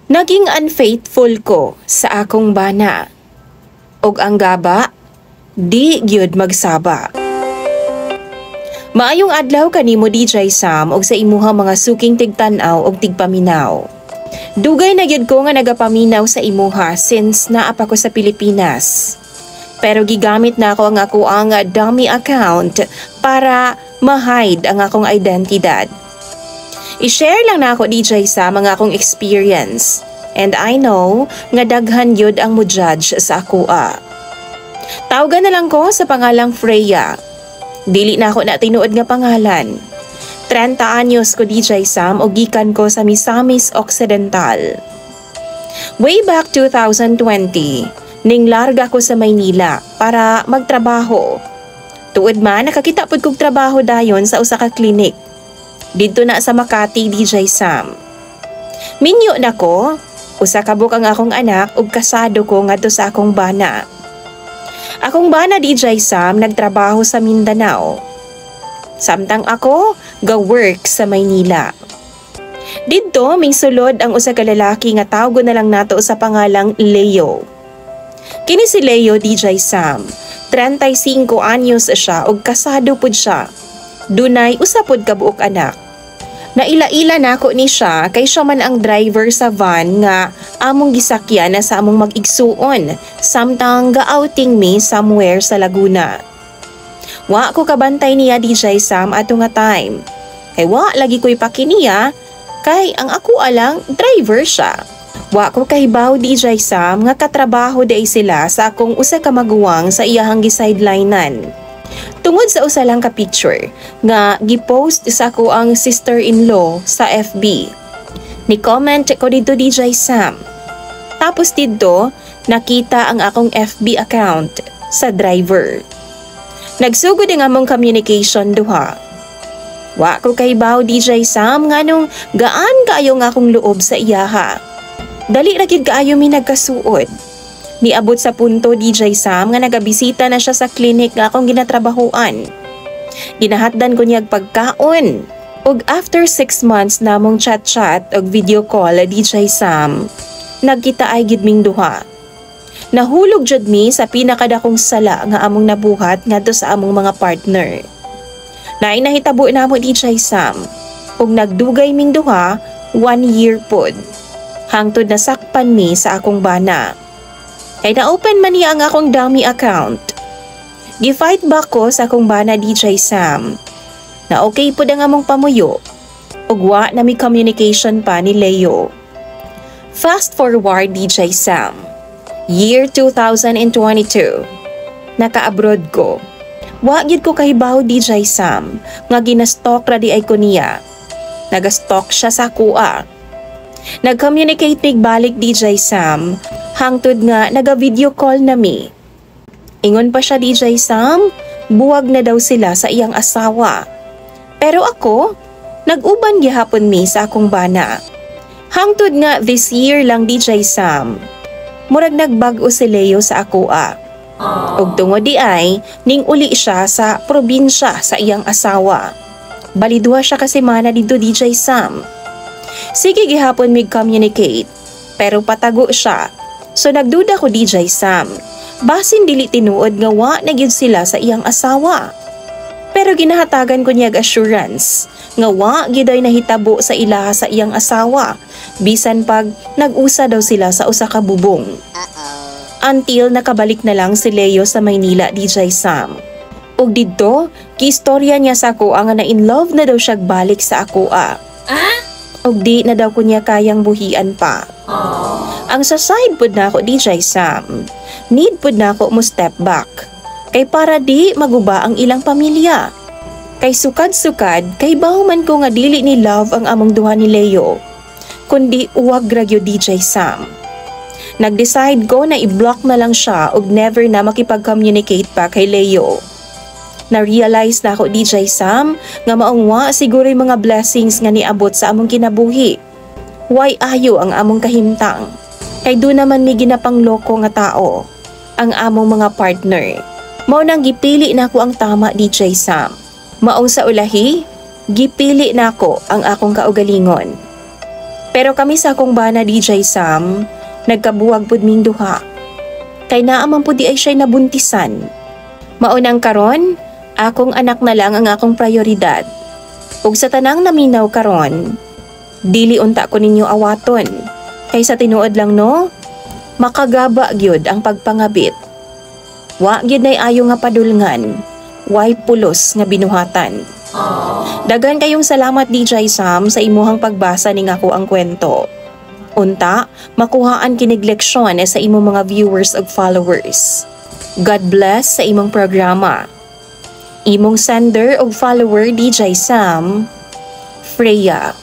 Naging unfaithful ko sa akong bana. Og ang gaba, di gyud magsaba. Maayong adlaw kanimo DJ Sam og sa imuha mga suking tigtanaw og tigpaminaw. Dugay na gyud ko nga nagapaminaw sa imuha since naa pa ko sa Pilipinas. Pero gigamit na ako ang dummy account para ma-hide ang akong identidad. I-share lang na ako DJ sa mga akong experience. And I know nga daghan yun ang mo-judge sa akoa. Tawagan na lang ko sa pangalang Freya. Dili na ako na tinuod nga pangalan. 30 anyos ko DJ Sam o gikan ko sa Misamis Occidental. Way back 2020, ning larga ko sa Maynila para magtrabaho. Tuod man nakakita pud kog trabaho dayon sa usa ka klinik. Dito na sa Makati, DJ Sam. Minyo na ko, usa ka buk ang akong anak ug kasado ko ngadto sa akong bana. Akong bana DJ Sam nagtrabaho sa Mindanao. Samtang ako ga-work sa Maynila. Didto mingsulod ang usa ka lalaki nga tawgon na lang nato sa pangalang Leo. Kini si Leo DJ Sam, 35 anyos siya ug kasado pud siya. Dunay usa pod ka buok anak. Naila-ila nako ni siya kay siya man ang driver sa van nga among gisakyan na sa among mag-igsuon samtang ga-outing me somewhere sa Laguna. Wa ko kabantay niya DJ Sam ato nga time. Kay wa lagi ko'y pakiniya kay ang ako alang driver siya. Wa ko kahibaw DJ Sam nga katrabaho day sila sa akong usa ka maguwang sa iyahang gisidelinean. Tungod sa usa lang ka picture nga gipost sa ako ang sister-in-law sa FB. Ni-comment ko dito DJ Sam. Tapos dito nakita ang akong FB account sa driver. Nagsugod ang among communication duha. Wa ko kahibaw DJ Sam nga nung gaan kaayo nga akong loob sa iyaha. Dali ra gyud kaayo mi nagkasuod. Niabot sa punto DJ Sam nga nagabisita na siya sa klinik nga akong ginatrabahuan. Ginahatdan ko niyag pagkaon. Ug after 6 months namong chat-chat og video call DJ Sam, nagkita ay gid ming duha. Nahulog jud mi sa pinakadakong sala nga among nabuhat ngadto sa among mga partner. Naay nahitabo namo DJ Sam ug nagdugay ming duha 1 year pod. Hangtod nasakpan mi sa akong bana. Kay na-open man niya ang akong dummy account. Gi-fight back ko sa akong bana DJ Sam. Na okay po ang among pamuyo. Ug wa na may communication pa ni Leo. Fast forward DJ Sam. Year 2022. Naka-abroad ko. Wa gyud ko kahibaw DJ Sam nga ginastalk ra di ay ko niya. Nagastalk siya sa kuha. Nag-communicate mig balik DJ Sam. Hangtod nga naga-video call na mi. Ingon pa siya DJ Sam, buwag na daw sila sa iyang asawa. Pero ako, nag-uban gihapon mi sa akong bana. Hangtod nga this year lang DJ Sam, murag nagbag-o si Leo sa akoa. Ug tungod di ay, ning uli siya sa probinsya sa iyang asawa. Balidwa siya kasi mana dito DJ Sam. Sige gihapon mig communicate, pero patago siya. So nagduda ko DJ Sam, basin dili tinuod nga wa na gyud sila sa iyang asawa. Pero ginahatagan ko niyag assurance nga wa gyud ay nahitabo sa ilaha sa iyang asawa, bisan pag nag-usa daw sila sa usa ka bubong. Until nakabalik na lang si Leo sa Maynila DJ Sam. Ug didto, kiistorya niya sa ako nga na in love na daw siya balik sa akoa. Ug di na daw ko niya kayang buhian pa. Ang sa side pud na ako DJ Sam, need pud na ako mo step back. Kay para di maguba ang ilang pamilya. Kay sukad-sukad, kay bahuman ko nga dili ni love ang among duha ni Leo. Kundi uwag ragyo DJ Sam. Nag-decide ko na i-block na lang siya ug never na makipag-communicate pa kay Leo. Na-realize na ako DJ Sam nga maungwa siguro yung mga blessings nga niabot sa among kinabuhi. Why ayo ang among kahimtang? Kay do naman may ginapangloko nga tao, ang among mga partner. Mao nang gipili na ako ang tama DJ Sam. Maong sa ulahi, gipili na ako ang akong kaugalingon. Pero kami sa akong bana DJ Sam, nagkabuwag pud ming duha. Kay naaman pud di ay siya'y nabuntisan. Maunang karon, akong anak na lang ang akong prioridad. Ug sa tanang naminaw karon, dili unta ko ninyo awaton. Kay sa tinuod lang no, makagaba gyud ang pagpangabit. Wa gyud nay ayo nga padulngan, way pulos nga binuhatan. Dagan kayong salamat DJ Sam sa imuhang pagbasa ning ako ang kwento. Unta, makuhaan kinig leksyon sa imong mga viewers ug followers. God bless sa imong programa. Imong sender ug follower DJ Sam, Freya.